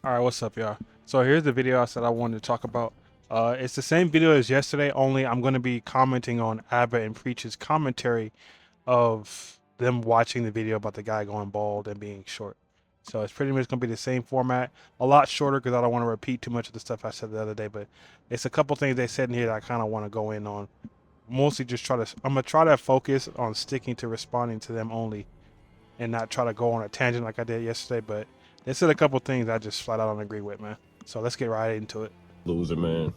All right, what's up, y'all? So here's the video I said I wanted to talk about. It's the same video as yesterday, only I'm going to be commenting on Abba and Preach's commentary of them watching the video about the guy going bald and being short. So it's pretty much going to be the same format, a lot shorter because I don't want to repeat too much of the stuff I said the other day. But it's a couple things they said in here that I kind of want to go in on. Mostly just I'm going to try to focus on sticking to responding to them only and not try to go on a tangent like I did yesterday. But they said a couple things I just flat out don't agree with, man. So let's get right into it. Loser, man.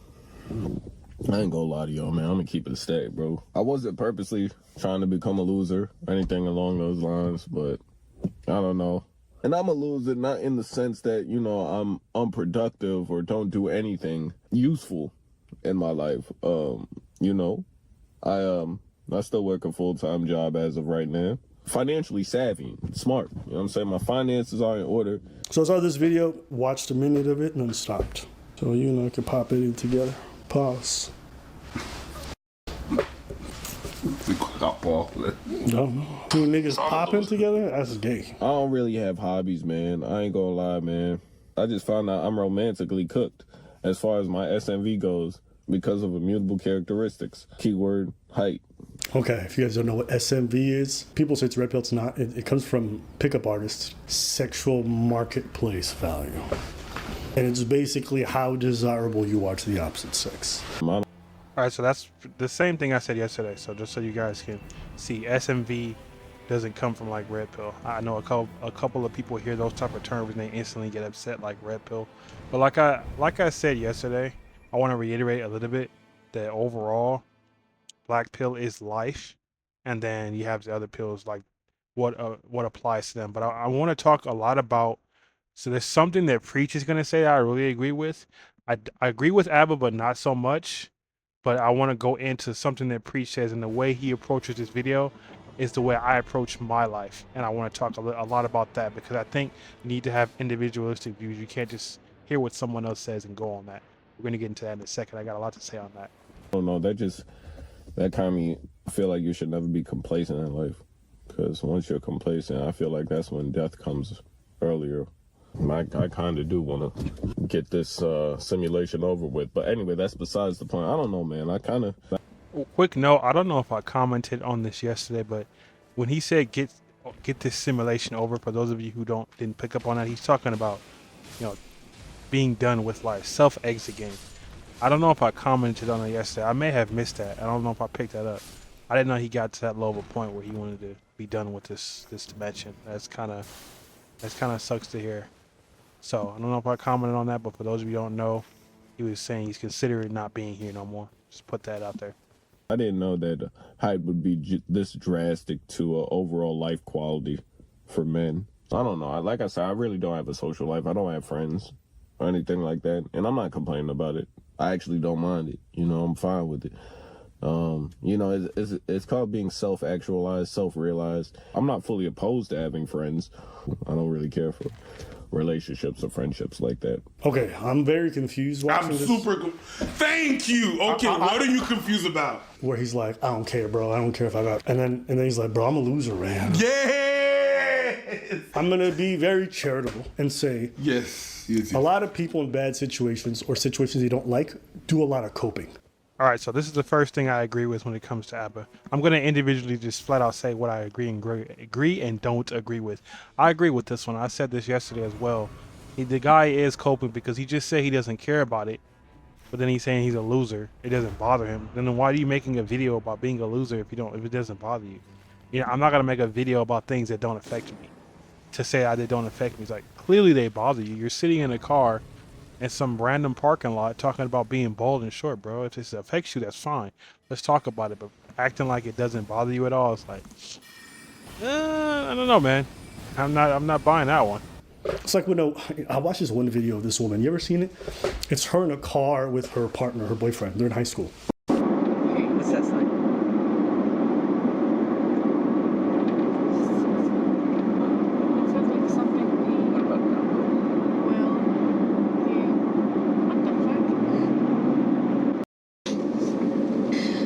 I ain't gonna lie to y'all, man. I'm gonna keep it a stack, bro. I wasn't purposely trying to become a loser or anything along those lines, but I don't know. And I'm a loser not in the sense that, I'm unproductive or don't do anything useful in my life. You know, I still work a full-time job as of right now. Financially savvy, smart. You know what I'm saying? My finances are in order. So I saw this video, watched a minute of it, and then stopped. So, I could pop it in together. Pause. We got ball. No. Two niggas popping together? That's gay. I don't really have hobbies, man. I ain't gonna lie, man. I just found out I'm romantically cooked as far as my SMV goes because of immutable characteristics. Keyword, height. Okay, if you guys don't know what SMV is, people say it's red pill, it's not. It comes from pickup artists, sexual marketplace value. And it's basically how desirable you are to the opposite sex. All right, so that's the same thing I said yesterday. So just so you guys can see, SMV doesn't come from like red pill. I know a couple of people hear those type of terms and they instantly get upset like red pill. But like I said yesterday, I want to reiterate a little bit that overall, black pill is life, and then you have the other pills like what applies to them. But I want to talk a lot about. So there's something that Preach is gonna say that I really agree with. I agree with Abba, but not so much. But I want to go into something that Preach says, and the way he approaches this video is the way I approach my life, and I want to talk a lot about that because I think you need to have individualistic views. You can't just hear what someone else says and go on that. We're gonna get into that in a second. I got a lot to say on that. I don't know. That kind of me feel like you should never be complacent in life, because once you're complacent, I feel like that's when death comes earlier. I kind of do want to get this simulation over with, but anyway, that's besides the point. I don't know, man. I kind of Quick note, I don't know if I commented on this yesterday, but when he said get this simulation over, for those of you who didn't pick up on that, he's talking about, you know, being done with life, self-exit game. I don't know if I commented on it yesterday. I may have missed that. I don't know if I picked that up. I didn't know he got to that low of a point where he wanted to be done with this dimension. That's kind of sucks to hear. So I don't know if I commented on that, but for those of you who don't know, he was saying he's considering not being here no more. Just put that out there. I didn't know that height would be this drastic to overall life quality for men. I don't know. Like I said, I really don't have a social life. I don't have friends or anything like that, and I'm not complaining about it. I actually don't mind it. I'm fine with it. It's called being self-actualized, self-realized. I'm not fully opposed to having friends. I don't really care for relationships or friendships like that. Okay, I'm very confused watching I'm this. Thank you. Okay, what are you confused about? Where he's like, I don't care, bro. I don't care if I got. And then he's like, bro, I'm a loser, man. Yes. I'm gonna be very charitable and say, Yes. a lot of people in bad situations or situations they don't like do a lot of coping. All right, so this is the first thing I agree with when it comes to ABBA. I'm going to individually just flat out say what I agree and don't agree with. I agree with this one. I said this yesterday as well. The guy is coping because he just said he doesn't care about it, but then he's saying he's a loser. It doesn't bother him. Then why are you making a video about being a loser if it doesn't bother you? I'm not going to make a video about things that don't affect me to say they don't affect me. It's like, clearly they bother you. You're sitting in a car in some random parking lot talking about being bald and short, bro. If this affects you, that's fine. Let's talk about it. But acting like it doesn't bother you at all, it's like, I don't know, man. I'm not buying that one. It's like I watched this one video of this woman. You ever seen it? It's her in a car with her partner, her boyfriend. They're in high school. What's that sign? Sounds like something. What about that? Well, what the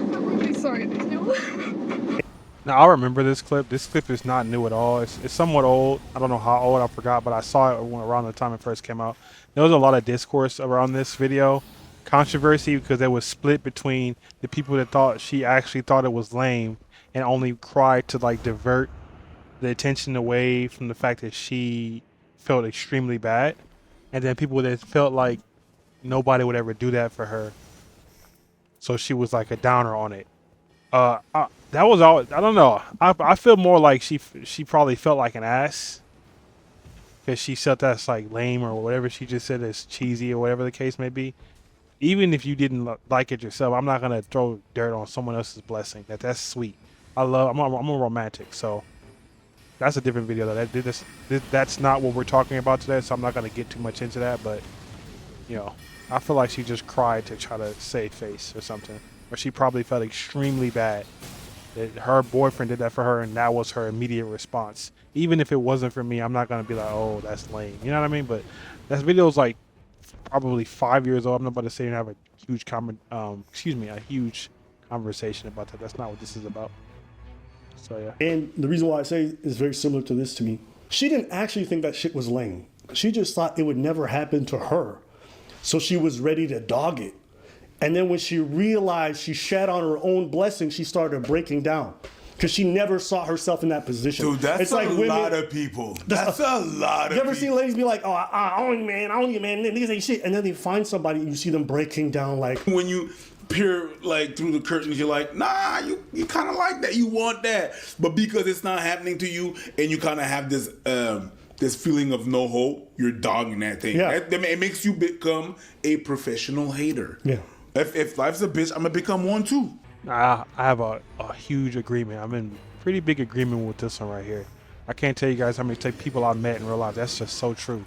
fuck? I'm really sorry, there's no. Now I remember this clip. This clip is not new at all. It's somewhat old. I don't know how old, I forgot, but I saw it around the time it first came out. There was a lot of discourse around this video, controversy, because it was split between the people that thought she actually thought it was lame and only cried to like divert the attention away from the fact that she felt extremely bad, and then people that felt like nobody would ever do that for her, so she was like a downer on it. That was all. I don't know. I feel more like she probably felt like an ass because she felt that's like lame or whatever she just said is cheesy or whatever the case may be. Even if you didn't like it yourself, I'm not gonna throw dirt on someone else's blessing. That's sweet. I'm a romantic, so that's a different video though. That's not what we're talking about today, so I'm not gonna get too much into that. But you know, I feel like she just cried to try to save face or something, or she probably felt extremely bad that her boyfriend did that for her, and that was her immediate response. Even if it wasn't for me, I'm not gonna be like, oh, that's lame. You know what I mean? But that video's like probably 5 years old. I'm not about to sit here and have a huge a huge conversation about that. That's not what this is about. So yeah. And the reason why I say is very similar to this to me. She didn't actually think that shit was lame. She just thought it would never happen to her. So she was ready to dog it. And then when she realized she shat on her own blessing, she started breaking down. Because she never saw herself in that position. Dude, that's it's a like women, lot of people. That's a lot of people. You ever seen ladies be like, oh, I own you, man, niggas ain't shit. And then they find somebody and you see them breaking down like. When you peer like through the curtains, you're like, nah, you kind of like that. You want that. But because it's not happening to you and you kind of have this this feeling of no hope, you're dogging that thing. Yeah. It makes you become a professional hater. Yeah. If life's a bitch, I'm going to become one too. I have a huge agreement. I'm in pretty big agreement with this one right here. I can't tell you guys how many people I've met in real life. That's just so true.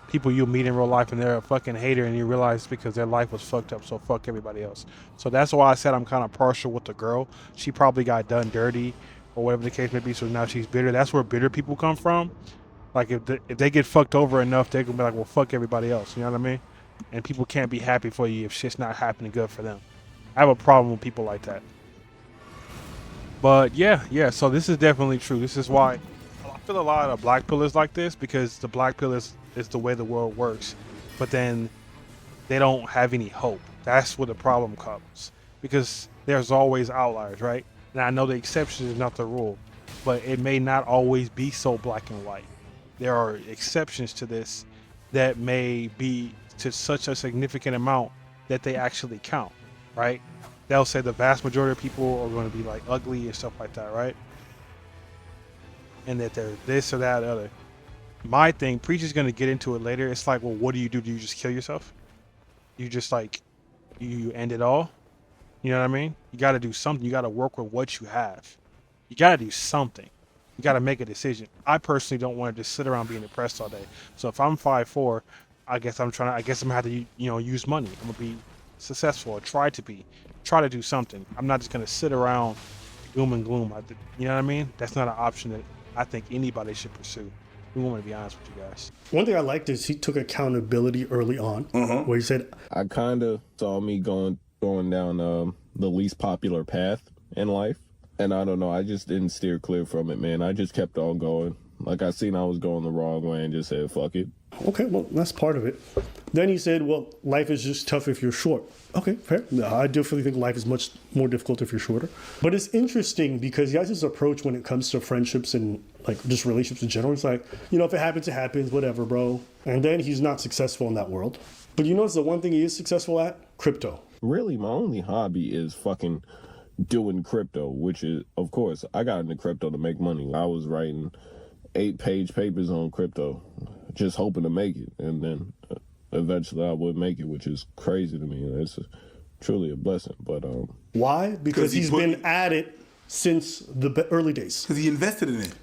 People you'll meet in real life and they're a fucking hater and you realize because their life was fucked up, so fuck everybody else. So that's why I said I'm kind of partial with the girl. She probably got done dirty or whatever the case may be, so now she's bitter. That's where bitter people come from. Like if they get fucked over enough, they're gonna be like, well, fuck everybody else. You know what I mean? And people can't be happy for you if shit's not happening good for them. I have a problem with people like that. But yeah, so this is definitely true. This is why I feel a lot of black pill is like this, because the black pill is the way the world works. But then they don't have any hope. That's where the problem comes. Because there's always outliers, right? And I know the exception is not the rule, but it may not always be so black and white. There are exceptions to this that may be to such a significant amount that they actually count, right? They'll say the vast majority of people are going to be like ugly and stuff like that, right? And that they're this or that or other. My thing, Preacher's going to get into it later. It's like, well, what do? You just kill yourself? You just like, you end it all? You know what I mean? You got to do something. You got to work with what you have. You got to do something. You got to make a decision. I personally don't want to just sit around being depressed all day. So if I'm 5'4", I guess I'm gonna have to, use money. I'm gonna be successful or try to do something. I'm not just gonna sit around doom and gloom. You know what I mean? That's not an option that I think anybody should pursue. We want to be honest with you guys. One thing I liked is he took accountability early on, where he said, I kind of saw me going down the least popular path in life. And I don't know, I just didn't steer clear from it, man. I just kept on going. Like I seen I was going the wrong way and just said, fuck it. Okay, well, that's part of it. Then he said, well, life is just tough if you're short. Okay, fair. No, I definitely think life is much more difficult if you're shorter. But it's interesting because he has this approach when it comes to friendships and like just relationships in general. It's like, if it happens, it happens, whatever, bro. And then he's not successful in that world. But you notice the one thing he is successful at? Crypto. Really, my only hobby is fucking doing crypto, which is, of course, I got into crypto to make money. I was writing 8-page papers on crypto, just hoping to make it. And then eventually I would make it, which is crazy to me. It's truly a blessing. But why? Because he's been at it since the early days. Because he invested in it.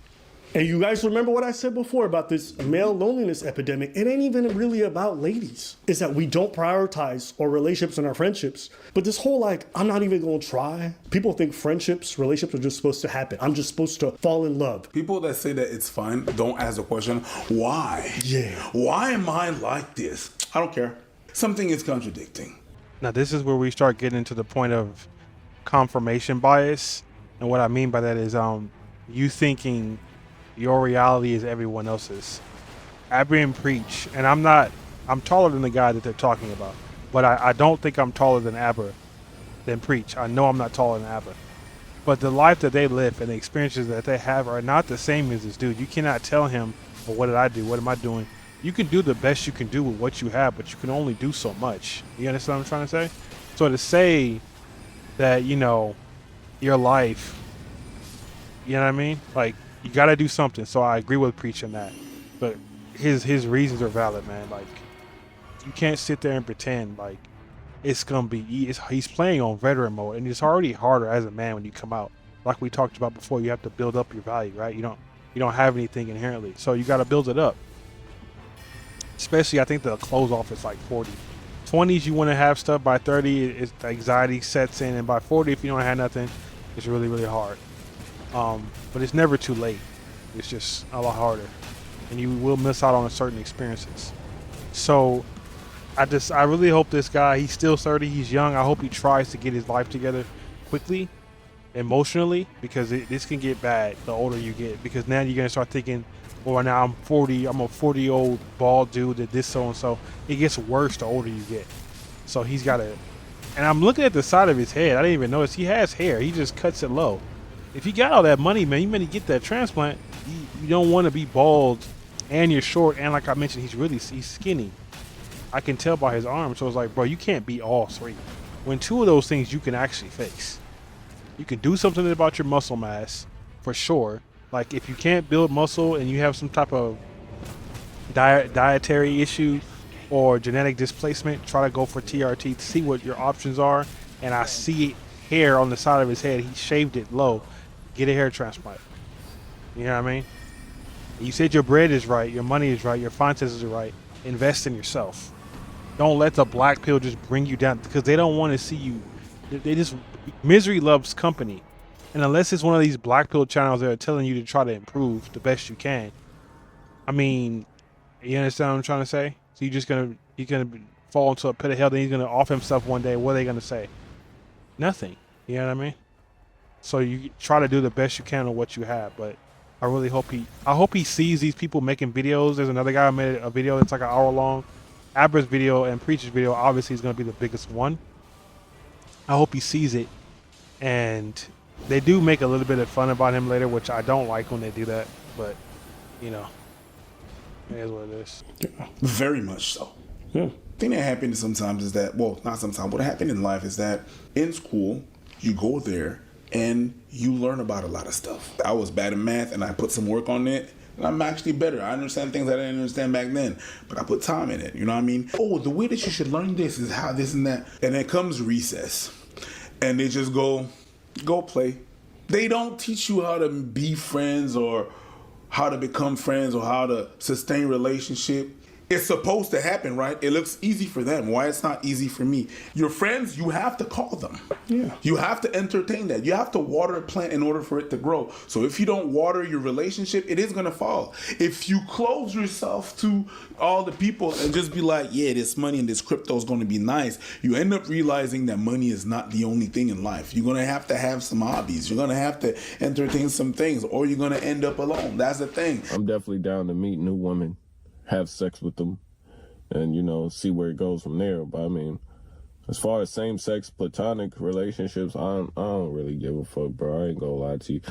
And you guys remember what I said before about this male loneliness epidemic? It ain't even really about ladies. It's that we don't prioritize our relationships and our friendships. But this whole I'm not even gonna try. People think relationships are just supposed to happen. I'm just supposed to fall in love. People that say that it's fine don't ask the question, why? Yeah. Why am I like this? I don't care. Something is contradicting. Now this is where we start getting to the point of confirmation bias. And what I mean by that is you thinking your reality is everyone else's. Aber and Preach, and I'm taller than the guy that they're talking about, but I don't think I'm taller than Aber, than Preach. I know I'm not taller than Aber. But the life that they live and the experiences that they have are not the same as this dude. You cannot tell him, well, what did I do? What am I doing? You can do the best you can do with what you have, but you can only do so much. You understand what I'm trying to say? So to say that, you know, your life, you know what I mean? Like, you got to do something. So I agree with Preach on that. But his reasons are valid, man. Like, you can't sit there and pretend like it's gonna be. He's playing on veteran mode, and it's already harder as a man when you come out. Like we talked about before, you have to build up your value, right? You don't have anything inherently, so you got to build it up. Especially, I think the close off is like 40. 20s, you want to have stuff. By 30, it's the anxiety sets in, and by 40, if you don't have nothing, it's really, really hard. But it's never too late. It's just a lot harder, and you will miss out on certain experiences. So I really hope this guy, he's still 30, he's young. I hope he tries to get his life together quickly, emotionally, because this can get bad the older you get. Because now you're gonna start thinking, well, now I'm 40, I'm a 40-year-old bald dude that this so and so. It gets worse the older you get. So he's got to, and I'm looking at the side of his head. I didn't even notice he has hair. He just cuts it low. If you got all that money, man, you better get that transplant. You don't want to be bald, and you're short, and like I mentioned, he's skinny. I can tell by his arms. So it's like, bro, you can't be all three. When two of those things you can actually fix. You can do something about your muscle mass, for sure. Like if you can't build muscle and you have some type of dietary issue or genetic displacement, try to go for TRT to see what your options are. And I see hair on the side of his head. He shaved it low. Get a hair transplant. You know what I mean? You said your bread is right, your money is right, your finances are right. Invest in yourself. Don't let the black pill just bring you down, because they don't want to see you. They just, misery loves company. And unless it's one of these black pill channels that are telling you to try to improve the best you can, I mean, you understand what I'm trying to say? So he's gonna fall into a pit of hell. Then he's gonna off himself one day. What are they gonna say? Nothing. You know what I mean? So you try to do the best you can with what you have. But I really hope he sees these people making videos. There's another guy who made a video that's like an hour long. Abra's video and Preacher's video obviously is gonna be the biggest one. I hope he sees it, and they do make a little bit of fun about him later, which I don't like when they do that, but, you know, it is what it is. Yeah, very much so. Yeah. The thing that happens sometimes is that, well, not sometimes, what happened in life is that in school, you go there and you learn about a lot of stuff. I was bad in math and I put some work on it, and I'm actually better. I understand things I didn't understand back then, but I put time in it, you know what I mean? Oh, the way that you should learn this is how this and that. And then comes recess, and they just go play. They don't teach you how to be friends or how to become friends or how to sustain relationship. It's supposed to happen, right? It looks easy for them. Why it's not easy for me? Your friends, you have to call them. Yeah. You have to entertain that. You have to water a plant in order for it to grow. So if you don't water your relationship, it is going to fall. If you close yourself to all the people and just be like, yeah, this money and this crypto is going to be nice, you end up realizing that money is not the only thing in life. You're going to have some hobbies. You're going to have to entertain some things, or you're going to end up alone. That's the thing. I'm definitely down to meet new women, have sex with them, and, you know, see where it goes from there. But I mean, as far as same-sex platonic relationships, I don't really give a fuck, bro. I ain't gonna lie to you.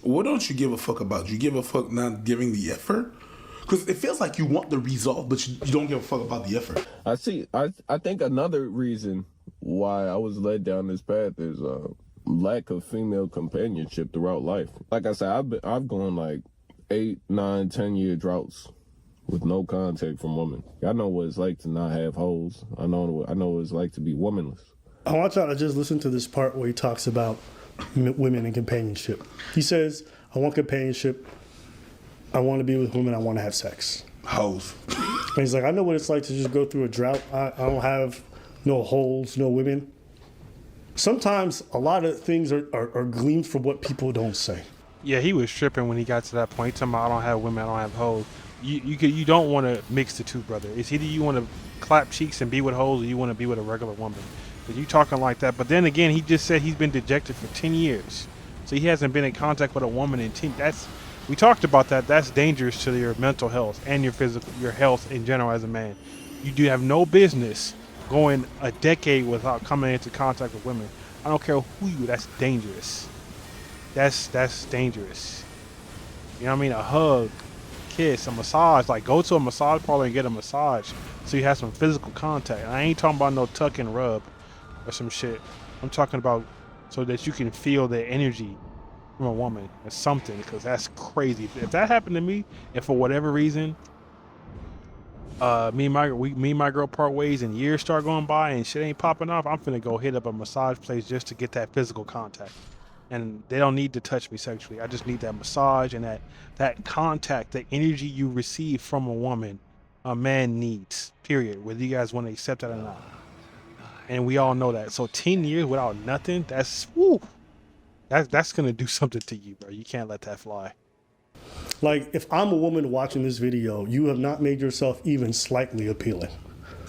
What don't you give a fuck about? You give a fuck not giving the effort? Because it feels like you want the result, but you don't give a fuck about the effort. I think another reason why I was led down this path is lack of female companionship throughout life. Like I said, I've gone like 8, 9, 10-year droughts with no contact from women. I know what it's like to not have hoes. I know what it's like to be womanless. I want y'all to just listen to this part where he talks about women and companionship. He says, I want companionship. I want to be with women. I want to have sex. Hoes. And he's like, I know what it's like to just go through a drought. I don't have no holes, no women. Sometimes a lot of things are gleaned from what people don't say. Yeah, he was tripping when he got to that point. He talking about, I don't have women, I don't have hoes. You don't want to mix the two, brother. It's either you want to clap cheeks and be with hoes, or you want to be with a regular woman. 'Cause you talking like that, but then again, he just said he's been dejected for 10 years. So he hasn't been in contact with a woman in 10. We talked about that. That's dangerous to your mental health and your health in general as a man. You do have no business going a decade without coming into contact with women. I don't care who you. That's dangerous. That's dangerous. You know what I mean? A hug, kiss, a massage. Like, go to a massage parlor and get a massage so you have some physical contact. And I ain't talking about no tuck and rub or some shit. I'm talking about so that you can feel the energy from a woman or something, because that's crazy. If that happened to me, and for whatever reason, me and my girl part ways and years start going by and shit ain't popping off, I'm finna go hit up a massage place just to get that physical contact. And they don't need to touch me sexually. I just need that massage and that contact, the energy you receive from a woman, a man needs, period, whether you guys want to accept that or not. And we all know that. So 10 years without nothing, that's gonna do something to you, bro. You can't let that fly. Like, if I'm a woman watching this video, you have not made yourself even slightly appealing.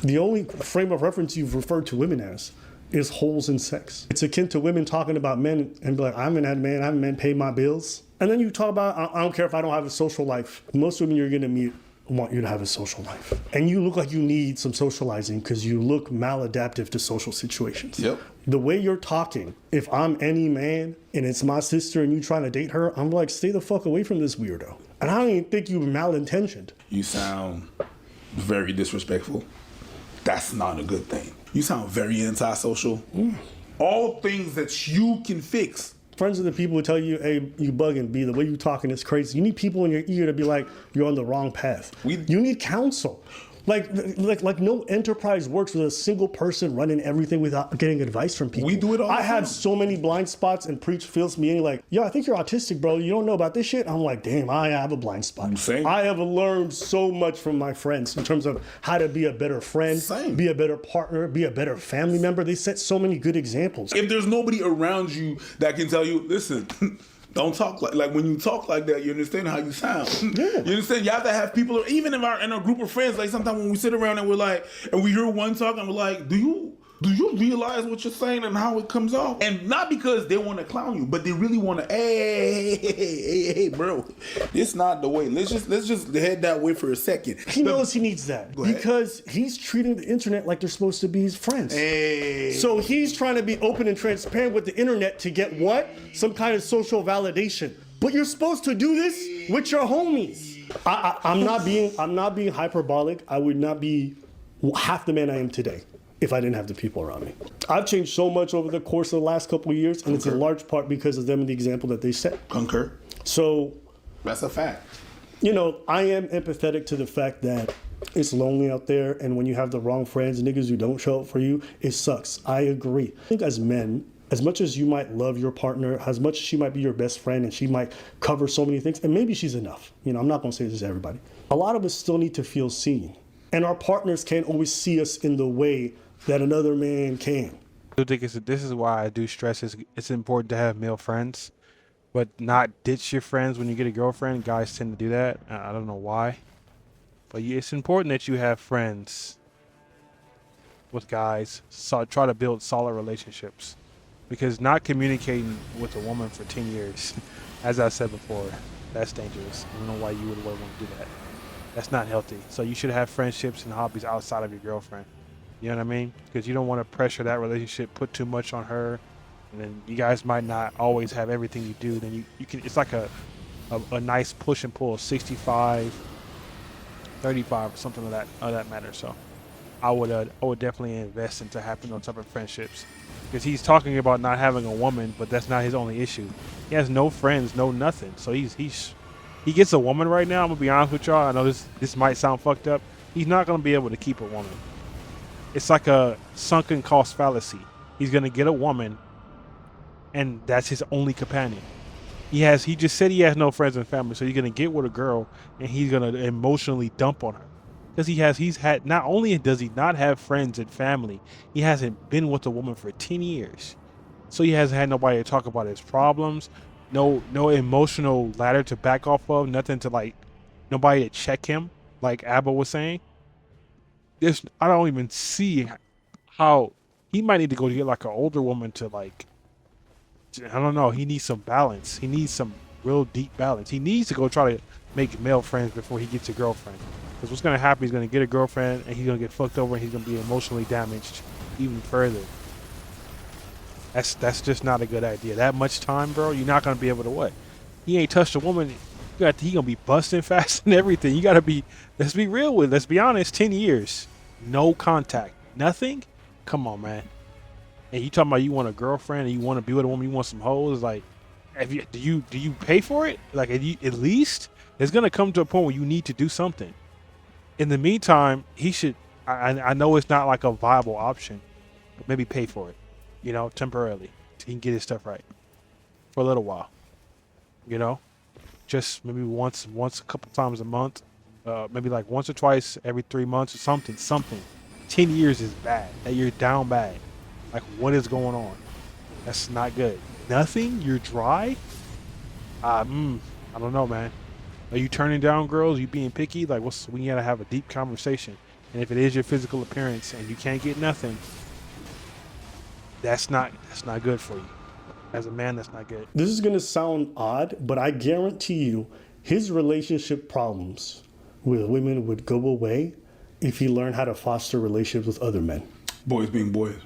The only frame of reference you've referred to women as is holes in sex. It's akin to women talking about men and be like, I'm an man, I'm men pay my bills. And then you talk about, I don't care if I don't have a social life. Most women you're gonna meet want you to have a social life. And you look like you need some socializing because you look maladaptive to social situations. Yep. The way you're talking, if I'm any man and it's my sister and you trying to date her, I'm like, stay the fuck away from this weirdo. And I don't even think you're malintentioned. You sound very disrespectful. That's not a good thing. You sound very antisocial. All things that you can fix. Friends are the people who tell you, hey, you bugging, B, the way you talking is crazy. You need people in your ear to be like, you're on the wrong path. You need counsel. Like no enterprise works with a single person running everything without getting advice from people. We do it all the I time. have so many blind spots, and Preach feels me and like, yo, I think you're autistic, bro. You don't know about this shit? I'm like, damn, I have a blind spot. Same. I have learned so much from my friends in terms of how to be a better friend, Same. be a better partner, be a better family member. They set so many good examples. If there's nobody around you that can tell you, listen, don't talk like when you talk like that, you understand how you sound. Yeah. You understand? You have to have people, even in our group of friends, like sometimes when we sit around and we're like, and we hear one talk and we're like, do you realize what you're saying and how it comes off? And not because they want to clown you, but they really want to, hey, bro, it's not the way. Let's just head that way for a second. He knows he needs that Go ahead. because he's treating the internet like they're supposed to be his friends. Hey. So he's trying to be open and transparent with the internet to get what? Some kind of social validation. But you're supposed to do this with your homies. I'm not being hyperbolic. I would not be half the man I am today if I didn't have the people around me. I've changed so much over the course of the last couple of years, and it's in large part because of them and the example that they set. Concur. So, That's a fact. you know, I am empathetic to the fact that it's lonely out there, and when you have the wrong friends, niggas who don't show up for you, it sucks. I agree. I think as men, as much as you might love your partner, as much as she might be your best friend and she might cover so many things, and maybe she's enough. You know, I'm not gonna say this to everybody. A lot of us still need to feel seen. And our partners can't always see us in the way that another man can. I think this is why I do stress it's important to have male friends, but not ditch your friends when you get a girlfriend. Guys tend to do that. I don't know why, but it's important that you have friends with guys. So try to build solid relationships, because not communicating with a woman for 10 years, as I said before, that's dangerous. I don't know why you would want to do that. That's not healthy. So you should have friendships and hobbies outside of your girlfriend. You know what I mean? Because you don't want to pressure that relationship, put too much on her, and then you guys might not always have everything you do. Then you can. It's like a nice push and pull, 65, 35, or something of that matter. So I would definitely invest into having those type of friendships, because he's talking about not having a woman, but that's not his only issue. He has no friends, no nothing. So he gets a woman right now. I'm gonna be honest with y'all. I know this might sound fucked up. He's not gonna be able to keep a woman. It's like a sunken cost fallacy. He's gonna get a woman, and that's his only companion. He just said he has no friends and family, so he's gonna get with a girl and he's gonna emotionally dump on her. Because he's had, not only does he not have friends and family, he hasn't been with a woman for 10 years. So he hasn't had nobody to talk about his problems, no emotional ladder to back off of, nothing to like, nobody to check him, like Abba was saying. I don't even see how he might need to go get like an older woman to like, I don't know. He needs some balance. He needs some real deep balance. He needs to go try to make male friends before he gets a girlfriend. Because what's gonna happen? He's gonna get a girlfriend and he's gonna get fucked over and he's gonna be emotionally damaged even further. That's just not a good idea. That much time, bro, you're not gonna be able to what? He ain't touched a woman. He gonna be busting fast and everything. You gotta be. Let's be real with. Let's be honest. 10 years, no contact, nothing. Come on, man. And you talking about you want a girlfriend and you want to be with a woman, you want some hoes. Like, do you pay for it? Like, at least it's gonna come to a point where you need to do something. In the meantime, he should. I know it's not like a viable option, but maybe pay for it. You know, temporarily, so he can get his stuff right for a little while. You know, just maybe once a couple times a month, maybe like once or twice every 3 months or something. 10 years is bad. That you're down bad. Like, what is going on? That's not good. Nothing. You're dry. I don't know, man. Are you turning down girls? You being picky? Like, we gotta have a deep conversation. And if it is your physical appearance and you can't get nothing, that's not good for you. As a man, that's not good. This is going to sound odd, but I guarantee you his relationship problems with women would go away if he learned how to foster relationships with other men. Boys being boys.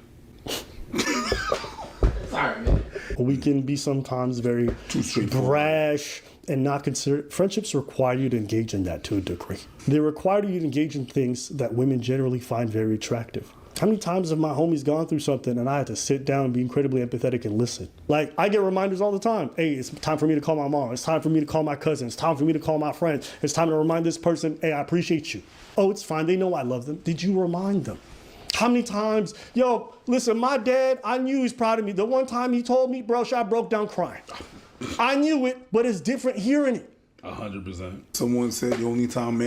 Sorry, man. We can be sometimes very Too straightforward. brash and not consider. Friendships require you to engage in that to a degree. They require you to engage in things that women generally find very attractive. How many times have my homies gone through something and I had to sit down and be incredibly empathetic and listen? Like, I get reminders all the time. Hey, it's time for me to call my mom. It's time for me to call my cousin. It's time for me to call my friend. It's time to remind this person, hey, I appreciate you. Oh, it's fine. They know I love them. Did you remind them? How many times, yo, listen, my dad, I knew he's proud of me. The one time he told me, bro, I broke down crying. I knew it, but it's different hearing it. 100%. Someone said the only time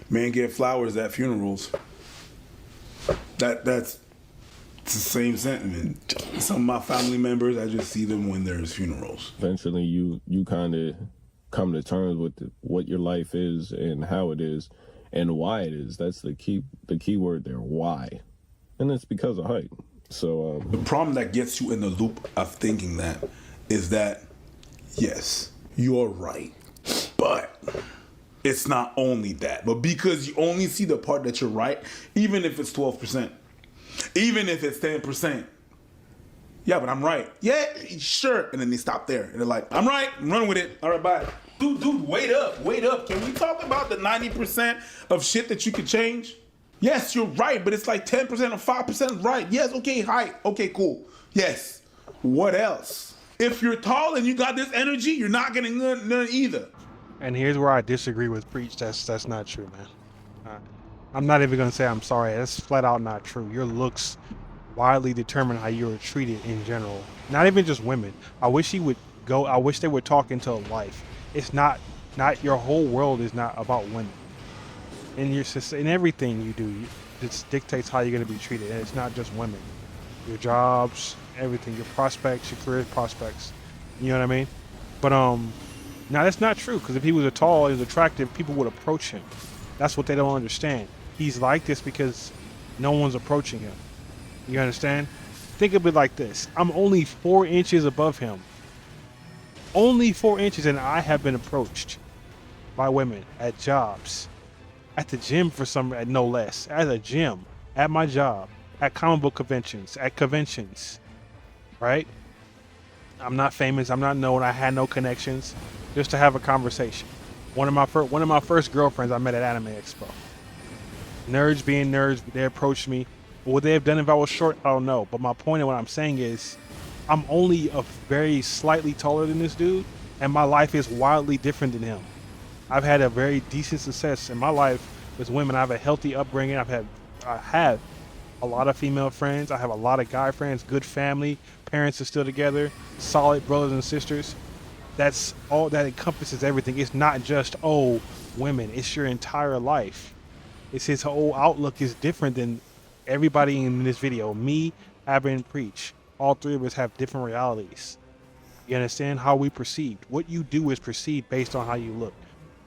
man get flowers at funerals. That's the same sentiment. Some of my family members, I just see them when there's funerals. Eventually, you kind of come to terms with what your life is and how it is and why it is. That's the key word there, why. And it's because of height. So The problem that gets you in the loop of thinking that is that, yes, you're right, but it's not only that. But because you only see the part that you're right, even if it's 12%, even if it's 10%, yeah, but I'm right. Yeah, sure. And then they stop there. And they're like, I'm right. I'm running with it. All right, bye. Dude, wait up. Can we talk about the 90% of shit that you could change? Yes, you're right, but it's like 10% or 5% right. Yes, okay, height. Okay, cool. Yes. What else? If you're tall and you got this energy, you're not getting none either. And here's where I disagree with Preach. That's not true, man. I'm not even gonna say I'm sorry. That's flat out not true. Your looks widely determine how you are treated in general. Not even just women. I wish they would talk into life. It's not your whole world is not about women. In everything you do, it dictates how you're gonna be treated. And it's not just women. Your jobs, everything, your prospects, your career prospects. You know what I mean? But now that's not true, because if he was tall, he was attractive, people would approach him. That's what they don't understand. He's like this because no one's approaching him. You understand? Think of it like this. I'm only 4 inches above him. Only 4 inches, and I have been approached by women at jobs, at the gym no less, at a gym, at my job, at comic book conventions, at conventions, right? I'm not famous. I'm not known. I had no connections. Just to have a conversation. One of my first girlfriends I met at Anime Expo. Nerds being nerds, they approached me. Would they have done if I was short? I don't know. But my point of what I'm saying is, I'm only a very slightly taller than this dude, and my life is wildly different than him. I've had a very decent success in my life with women. I have a healthy upbringing. I have a lot of female friends. I have a lot of guy friends, good family, parents are still together, solid brothers and sisters. That's all that encompasses everything. It's not just, women. It's your entire life. It's his whole outlook is different than everybody in this video. Me, Abin, Preach. All three of us have different realities. You understand how we perceive. What you do is perceived based on how you look,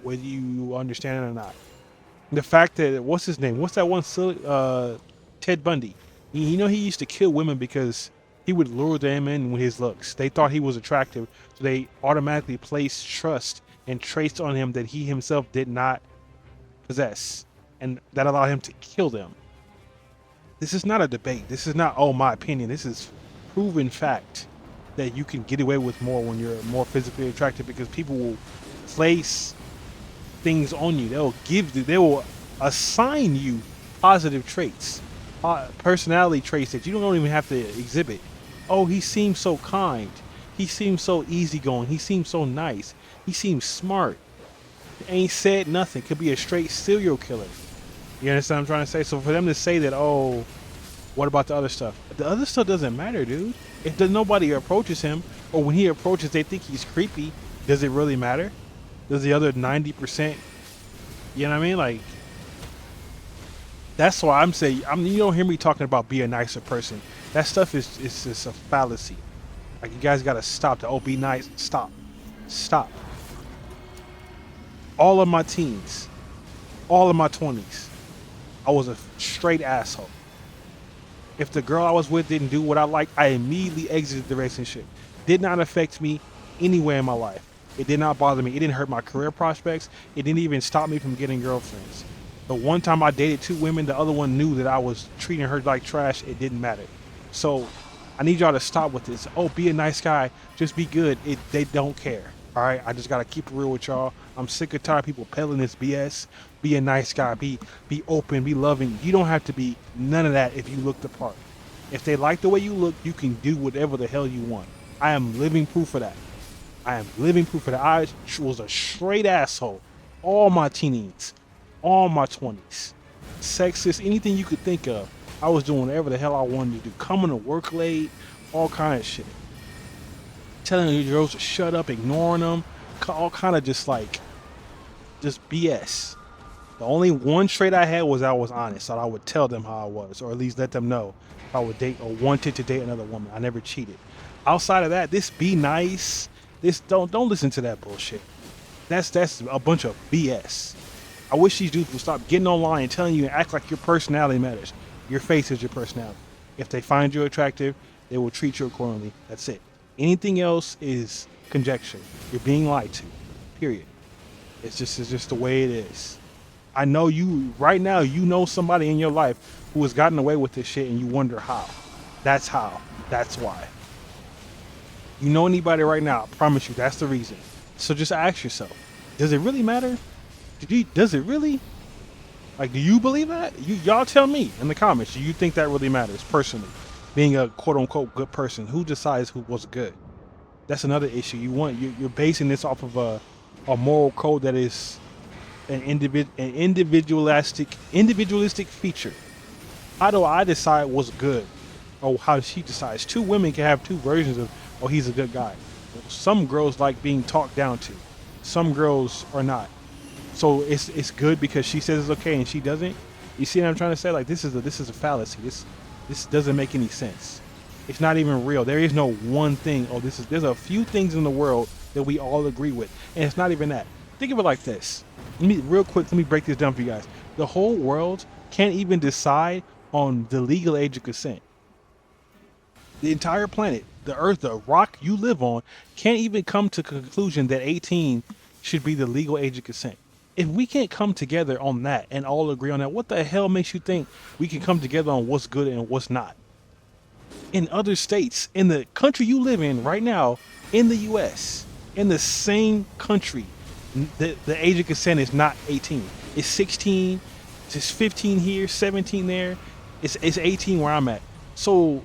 whether you understand it or not. The fact that, what's his name? What's that one silly, Ted Bundy? He used to kill women because he would lure them in with his looks. They thought he was attractive, so they automatically placed trust and traits on him that he himself did not possess, and that allowed him to kill them. This is not a debate. This is not, oh, my opinion. This is proven fact that you can get away with more when you're more physically attractive, because people will place things on you. They will assign you positive traits, personality traits that you don't even have to exhibit. Oh, he seems so kind. He seems so easygoing. He seems so nice. He seems smart. Ain't said nothing. Could be a straight serial killer. You understand what I'm trying to say? So for them to say that, oh, what about the other stuff? The other stuff doesn't matter, dude. If nobody approaches him, or when he approaches, they think he's creepy, does it really matter? Does the other 90%, you know what I mean? Like, that's why I'm saying, you don't hear me talking about be a nicer person. That stuff is just a fallacy. Like, you guys gotta stop the, oh, be nice. Stop. All of my teens, all of my 20s, I was a straight asshole. If the girl I was with didn't do what I liked, I immediately exited the relationship. Did not affect me anywhere in my life. It did not bother me. It didn't hurt my career prospects. It didn't even stop me from getting girlfriends. The one time I dated 2 women, the other one knew that I was treating her like trash. It didn't matter. So I need y'all to stop with this. Oh, be a nice guy. Just be good. They don't care. All right. I just got to keep it real with y'all. I'm sick and tired of people peddling this BS. Be a nice guy. Be open. Be loving. You don't have to be none of that if you look the part. If they like the way you look, you can do whatever the hell you want. I am living proof of that. I was a straight asshole all my teenage, all my 20s. Sexist, anything you could think of. I was doing whatever the hell I wanted to do. Coming to work late, all kind of shit. Telling the girls to shut up, ignoring them, all kind of just BS. The only one trait I had was I was honest, so I would tell them how I was, or at least let them know if I would date or wanted to date another woman. I never cheated. Outside of that, this be nice. This don't listen to that bullshit. That's a bunch of BS. I wish these dudes would stop getting online and telling you and act like your personality matters. Your face is your personality. If they find you attractive, they will treat you accordingly. That's it. Anything else is conjecture. You're being lied to. Period. It's just the way it is. I know you right now. You know somebody in your life who has gotten away with this shit, and you wonder how. That's how. That's why. You know anybody right now? I promise you, that's the reason. So just ask yourself: does it really matter? Does it really? Like, do you believe that? Y'all tell me in the comments. Do you think that really matters personally? Being a quote unquote good person, who decides who was good? That's another issue. You're basing this off of a moral code that is an individualistic feature. How do I decide what's good? Or how she decides? 2 women can have 2 versions of, oh, he's a good guy. Some girls like being talked down to. Some girls are not. So it's good because she says it's okay and she doesn't. You see what I'm trying to say? Like, this is a fallacy. This doesn't make any sense. It's not even real. There is no one thing. Oh, there's a few things in the world that we all agree with, and it's not even that. Think of it like this. Real quick, let me break this down for you guys. The whole world can't even decide on the legal age of consent. The entire planet, the earth, the rock you live on, can't even come to the conclusion that 18 should be the legal age of consent. If we can't come together on that and all agree on that, what the hell makes you think we can come together on what's good and what's not? In other states, in the country you live in right now, in the US, in the same country, the age of consent is not 18. It's 16, it's 15 here, 17 there. It's 18 where I'm at. So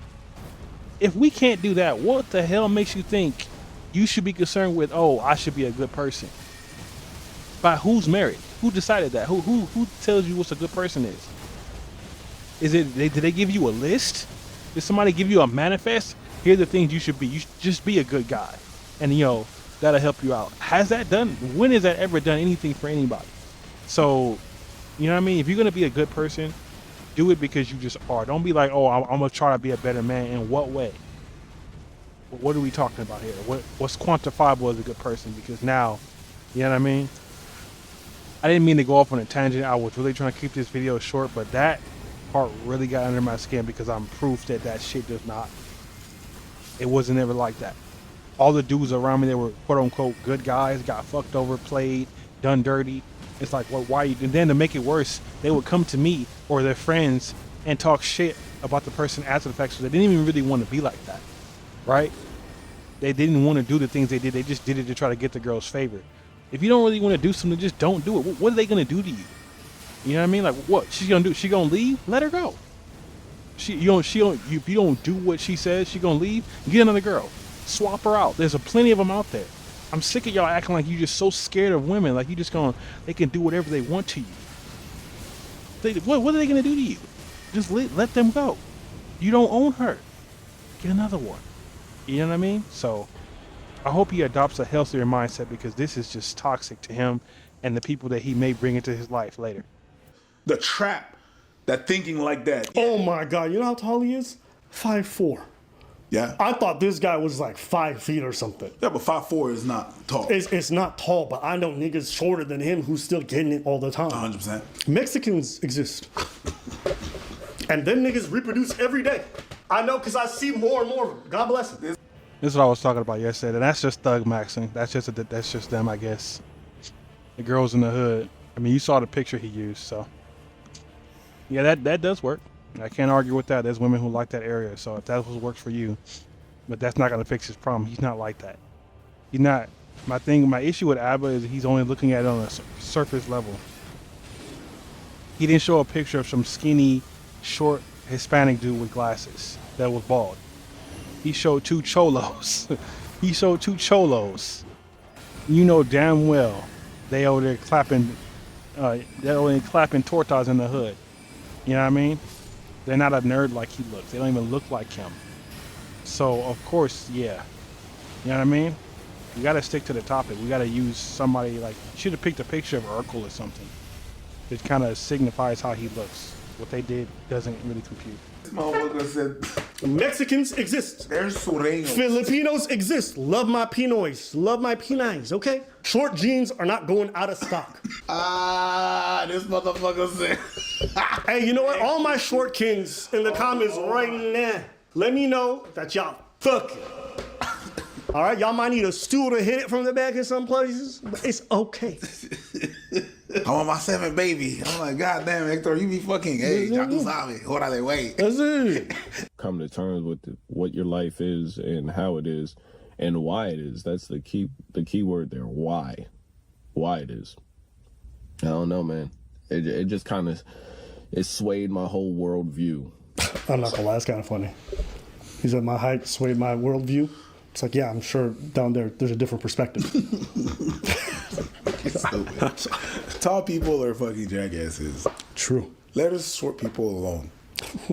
if we can't do that, what the hell makes you think you should be concerned with, oh, I should be a good person? By whose merit? Who decided that? Who tells you what a good person is? Did they give you a list? Did somebody give you a manifest? Here are the things you should be. You should just be a good guy. And that'll help you out. Has that done? When has that ever done anything for anybody? So, you know what I mean? If you're gonna be a good person, do it because you just are. Don't be like, oh, I'm gonna try to be a better man. In what way? What are we talking about here? What's quantifiable as a good person? Because now, you know what I mean? I didn't mean to go off on a tangent. I was really trying to keep this video short, but that part really got under my skin because I'm proof that that shit does not. It wasn't ever like that. All the dudes around me that were quote unquote good guys got fucked over, played, done dirty. It's like, well, why? And then to make it worse, they would come to me or their friends and talk shit about the person after the fact. So they didn't even really want to be like that, right? They didn't want to do the things they did. They just did it to try to get the girl's favor. If you don't really want to do something, just don't do it. What are they gonna do to you? You know what I mean? Like, what she's gonna do? She gonna leave? Let her go. If you don't do what she says, she gonna leave. Get another girl. Swap her out. There's plenty of them out there. I'm sick of y'all acting like you just so scared of women. Like you just they can do whatever they want to you. What are they gonna do to you? Just let them go. You don't own her. Get another one. You know what I mean? So I hope he adopts a healthier mindset because this is just toxic to him and the people that he may bring into his life later. The trap, that thinking like that. Oh my God, you know how tall he is? 5'4". Yeah. I thought this guy was like 5 feet or something. Yeah, but 5'4" is not tall. It's not tall, but I know niggas shorter than him who's still getting it all the time. 100%. Mexicans exist. And them niggas reproduce every day. I know because I see more and more of them. God bless them. This is what I was talking about yesterday, and that's just thug maxing. That's just them, I guess. The girls in the hood. I mean, you saw the picture he used, so yeah, that does work. I can't argue with that. There's women who like that area, so if that's what works for you, but that's not gonna fix his problem. He's not like that. He's not. My issue with Abba is he's only looking at it on a surface level. He didn't show a picture of some skinny, short Hispanic dude with glasses that was bald. He showed two cholos. He showed two cholos. You know damn well they over there clapping. They're only clapping tortas in the hood. You know what I mean? They're not a nerd like he looks. They don't even look like him. So of course, yeah. You know what I mean? You gotta stick to the topic. We gotta use somebody like, you should have picked a picture of Urkel or something. It kind of signifies how he looks. What they did doesn't really compute. This motherfucker said, Mexicans exist. they're sureños. Filipinos exist. Love my Pinoys. Love my Pinay's, okay? Short jeans are not going out of stock. This motherfucker said. Hey, you know what? All my short kings in the comments right now, let me know that y'all fucking. All right, y'all might need a stool to hit it from the back in some places, but it's okay. I want my 7th baby. I'm like, God damn, Hector, you be fucking, hey, ya tú sabes, órale, wait. That's it. Come to terms with what your life is and how it is and why it is. That's the key word there. Why it is. I don't know, man. It just kind of, it swayed my whole worldview. I'm not gonna lie, it's kind of funny. He said my height swayed my worldview. It's like, yeah, I'm sure down there's a different perspective. Tall people are fucking jackasses. True. Let us short people alone.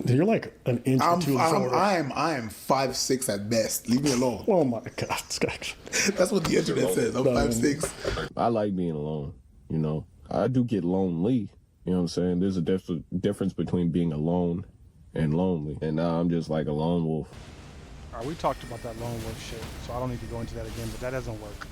You're like an inch or two shorter. I am 5'6" at best. Leave me alone. Oh my God. That's what the internet says. I'm 5'6". I like being alone, you know. I do get lonely, you know what I'm saying? There's a difference between being alone and lonely. And now I'm just like a lone wolf. All right, we talked about that lone wolf shit, so I don't need to go into that again, but that doesn't work.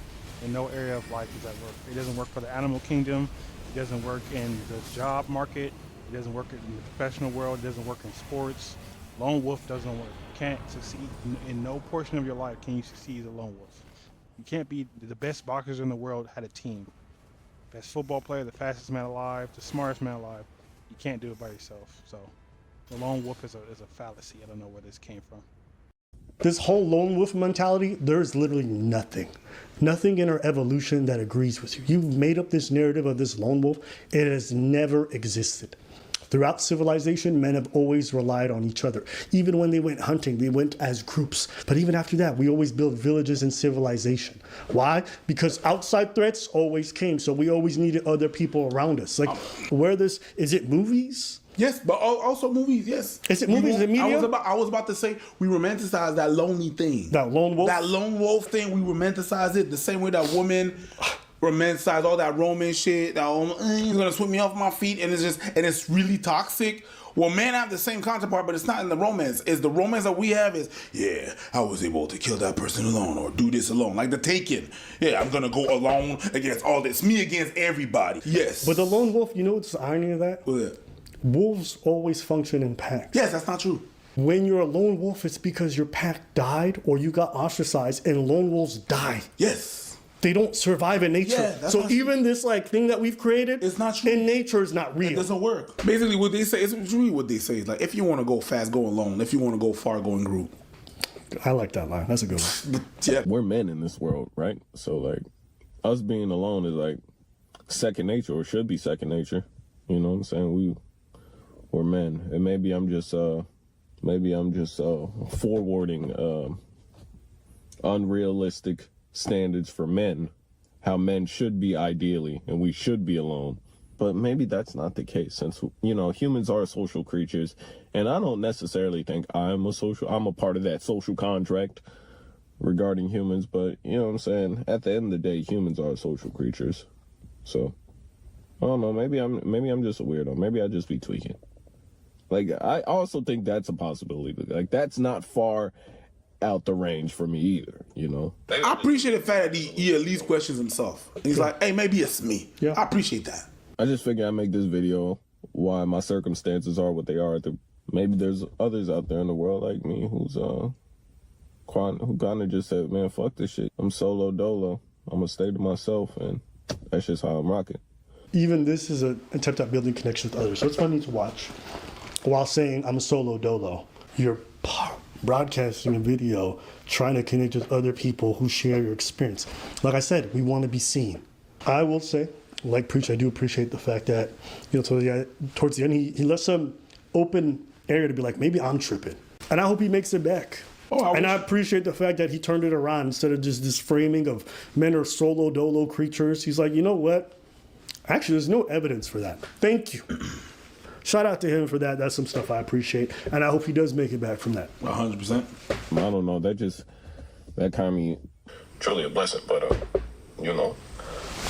In no area of life does that work. It doesn't work for the animal kingdom. It doesn't work in the job market. It doesn't work in the professional world. It doesn't work in sports. Lone wolf doesn't work. You can't succeed in no portion of your life can you succeed as a lone wolf. You can't be the best boxers in the world had a team. Best football player, the fastest man alive, the smartest man alive. You can't do it by yourself. So the lone wolf is a fallacy. I don't know where this came from. This whole lone wolf mentality, there's literally nothing in our evolution that agrees with you. You've made up this narrative of this lone wolf. It has never existed. Throughout civilization, men have always relied on each other. Even when they went hunting, they went as groups. But even after that, we always built villages and civilization. Why? Because outside threats always came, so we always needed other people around us. Like, is it movies? Yes, but also movies, yes. Is it movies? Is it media? I was about to say we romanticize that lonely thing. That lone wolf? That lone wolf thing, we romanticize it the same way that women romanticize all that romance shit. That he's gonna sweep me off my feet, and it's really toxic. Well, men have the same counterpart, but it's not in the romance. It's the romance that we have is, yeah, I was able to kill that person alone or do this alone. Like the Taken. Yeah, I'm gonna go alone against all this. Me against everybody. Yes. But the lone wolf, you know what's the irony of that? What's that? Wolves always function in packs. Yes, that's not true. When you're a lone wolf, it's because your pack died or you got ostracized, and lone wolves die. Yes. They don't survive in nature. Yeah, that's so not even this like thing that we've created, It's not true. in nature is not It real. doesn't work. Basically, what they say is really what they say is like, if you want to go fast, go alone. If you want to go far, go in group. I like that line. That's a good one. Yeah. We're men in this world, right? So like, us being alone is like second nature, or should be second nature. You know what I'm saying? We're men, and maybe I'm just forwarding unrealistic standards for men, how men should be ideally, and we should be alone. But maybe that's not the case, since, you know, humans are social creatures, and I don't necessarily think I'm a part of that social contract regarding humans, but you know what I'm saying? At the end of the day, humans are social creatures. So I don't know, maybe I'm just a weirdo. Maybe I just be tweaking. Like, I also think that's a possibility. Like, that's not far out the range for me either, you know? I appreciate the fact that he at least questions himself. He's like, hey, maybe it's me. Yeah. I appreciate that. I just figured I'd make this video why my circumstances are what they are. Maybe there's others out there in the world like me who kind of just said, man, fuck this shit. I'm solo dolo. I'm gonna stay to myself, and that's just how I'm rocking. Even this is an attempt at building connections with others. So it's funny to watch. While saying I'm a solo dolo, you're broadcasting a video trying to connect with other people who share your experience. Like I said, we want to be seen. I will say, like Preach, I do appreciate the fact that, you know, towards the end, he left some open area to be like, maybe I'm tripping. And I hope he makes it back. I appreciate the fact that he turned it around instead of just this framing of men are solo dolo creatures. He's like, you know what? Actually, there's no evidence for that. Thank you. Shout out to him for that. That's some stuff I appreciate. And I hope he does make it back from that. 100%. I don't know, that kind of me truly a blessing, but you know,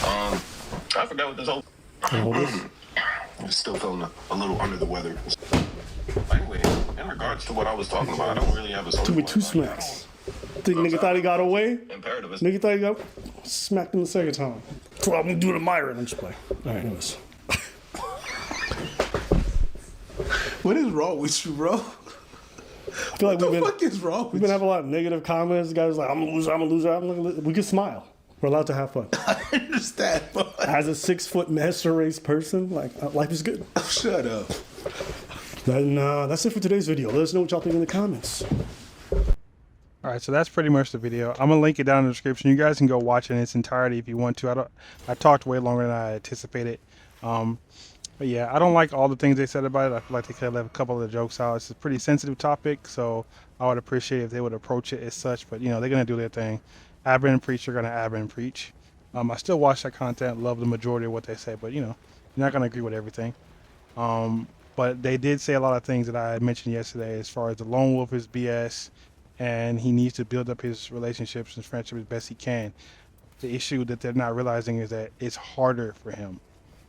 I forgot what this whole. I'm still feeling a little under the weather. Anyway, in regards to what I was talking about, I don't really have a social. Took me 2 smacks. Think nigga thought he got away? Imperative is Nigga thought he got smacked him the second time. So I'm gonna do it to Myron. I'm just play. All right, anyways. What is wrong with you, bro? I feel like What the fuck is wrong we've with been you? having a lot of negative comments. Guys like, I'm a loser, I'm a loser. I'm like, we can smile. We're allowed to have fun. I understand, but As a 6-foot master race person, like life is good. shut up. Then that's it for today's video. Let us know what y'all think in the comments. All right, so that's pretty much the video. I'm gonna link it down in the description. You guys can go watch it in its entirety if you want to. I talked way longer than I anticipated. But yeah, I don't like all the things they said about it. I feel like they could have left a couple of the jokes out. It's a pretty sensitive topic, so I would appreciate if they would approach it as such. But you know, they're gonna do their thing. Abba and Preach are gonna Abba and Preach. I still watch that content, love the majority of what they say, but you know, you're not gonna agree with everything. But they did say a lot of things that I mentioned yesterday, as far as the lone wolf is BS, and he needs to build up his relationships and friendship as best he can. The issue that they're not realizing is that it's harder for him.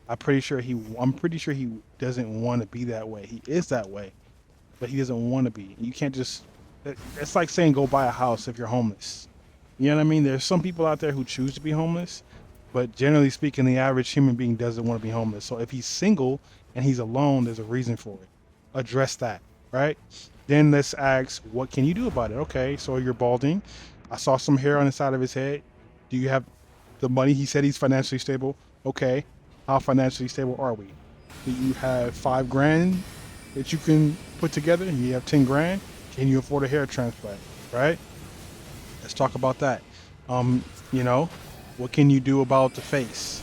I'm pretty sure he doesn't want to be that way. He is that way, but he doesn't want to be. You can't just. It's like saying go buy a house if you're homeless. You know what I mean? There's some people out there who choose to be homeless, but generally speaking, the average human being doesn't want to be homeless. So if he's single and he's alone, there's a reason for it. Address that, right? Then let's ask, what can you do about it? Okay, so you're balding. I saw some hair on the side of his head. Do you have the money? He said he's financially stable. Okay, how financially stable are we? Do you have $5,000 that you can put together? You have 10 grand. Can you afford a hair transplant? Right? Let's talk about that. You know, what can you do about the face?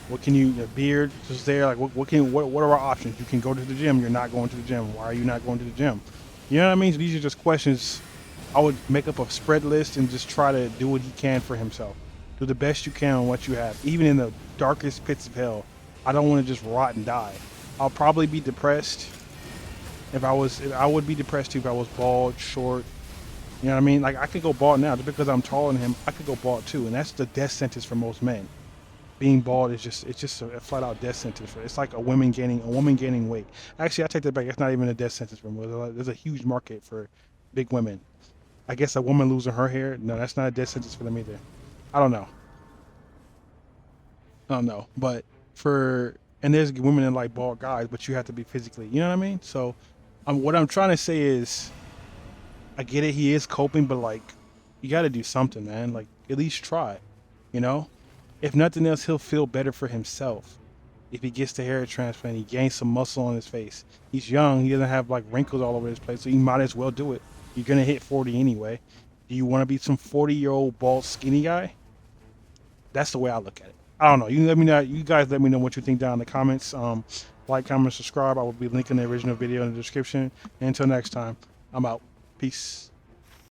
What can you, the beard is there? Like, what are our options? You can go to the gym. You're not going to the gym. Why are you not going to the gym? You know what I mean? So these are just questions. I would make up a spread list and just try to do what he can for himself. Do the best you can on what you have, even in the darkest pits of hell. I don't want to just rot and die. I'll probably be depressed. I would be depressed too if I was bald, short. You know what I mean? Like, I could go bald now just because I'm taller than him. I could go bald too, and that's the death sentence for most men. Being bald is just a flat out death sentence. It's like a woman gaining weight. Actually, I take that back. It's not even a death sentence for them. There's a huge market for big women. I guess a woman losing her hair, no, that's not a death sentence for them either. I don't know. But for and there's women that like bald guys, but you have to be physically, you know what I mean? So what I'm trying to say is, I get it, he is coping, but like, you got to do something, man. Like, at least try, you know? If nothing else, he'll feel better for himself. If he gets the hair transplant, he gains some muscle on his face. He's young, he doesn't have like wrinkles all over his place, so you might as well do it. You're gonna hit 40 anyway. Do you want to be some 40-year-old bald skinny guy? That's the way I look at it. I don't know. You let me know. You guys let me know what you think down in the comments. Like, comment, subscribe. I will be linking the original video in the description. And until next time, I'm out. Peace.